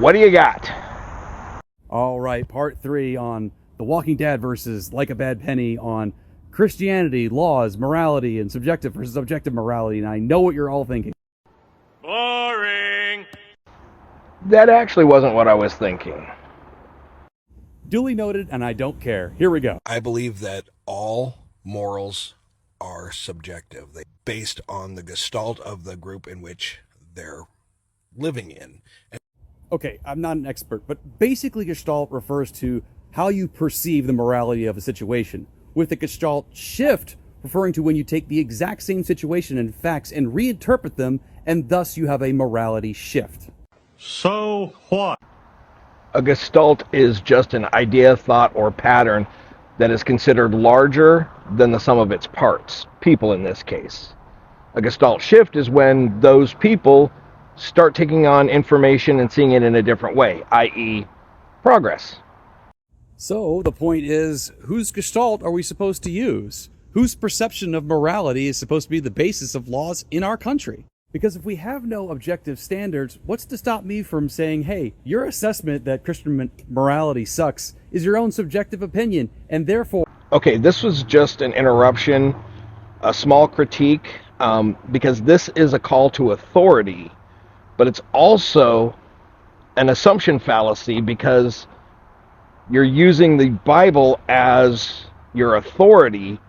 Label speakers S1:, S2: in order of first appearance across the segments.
S1: What do you got?
S2: All right, part 3 on The Walking Dead versus Like a Bad Penny on Christianity, laws, morality, and subjective versus objective morality. And I know what you're all thinking.
S3: Boring.
S1: That actually wasn't what I was thinking.
S2: Duly noted, and I don't care. Here we go.
S4: I believe that all morals are subjective. They based on the gestalt of the group in which they're living in.
S2: Okay, I'm not an expert, but basically Gestalt refers to how you perceive the morality of a situation, with the Gestalt shift referring to when you take the exact same situation and facts and reinterpret them, and thus you have a morality shift.
S3: So what?
S1: A gestalt is just an idea, thought, or pattern that is considered larger than the sum of its parts, people in this case. A gestalt shift is when those people start taking on information and seeing it in a different way, i.e., progress.
S2: So the point is, whose Gestalt are we supposed to use? Whose perception of morality is supposed to be the basis of laws in our country? Because if we have no objective standards, what's to stop me from saying, hey, your assessment that Christian morality sucks is your own subjective opinion, and therefore...
S1: Okay, this was just an interruption, a small critique, because this is a call to authority, but it's also an assumption fallacy because you're using the Bible as your authority,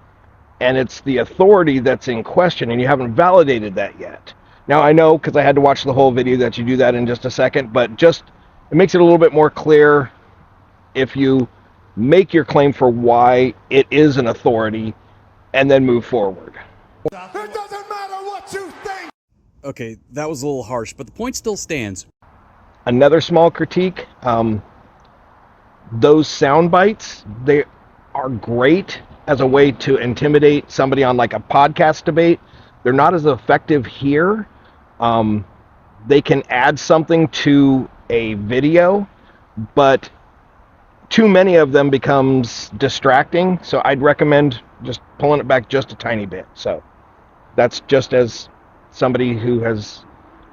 S1: and it's the authority that's in question, and you haven't validated that yet. Now, I know, because I had to watch the whole video, that you do that in just a second, but just it makes it a little bit more clear if you make your claim for why it is an authority and then move forward.
S5: It doesn't matter what you think.
S2: Okay, that was a little harsh, but the point still stands.
S1: Another small critique, those sound bites, they are great as a way to intimidate somebody on like a podcast debate. They're not as effective here. They can add something to a video, but too many of them becomes distracting. So I'd recommend just pulling it back just a tiny bit. So that's just as somebody who has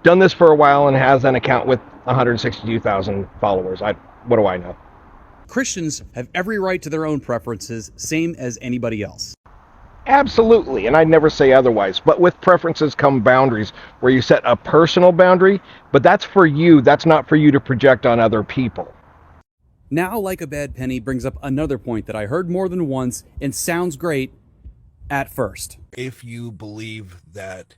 S1: done this for a while and has an account with 162,000 followers. What do I know?
S2: Christians have every right to their own preferences, same as anybody else.
S1: Absolutely, and I'd never say otherwise. But with preferences come boundaries, where you set a personal boundary, but that's for you. That's not for you to project on other people.
S2: Now, Like a Bad Penny brings up another point that I heard more than once and sounds great at first.
S4: If you believe that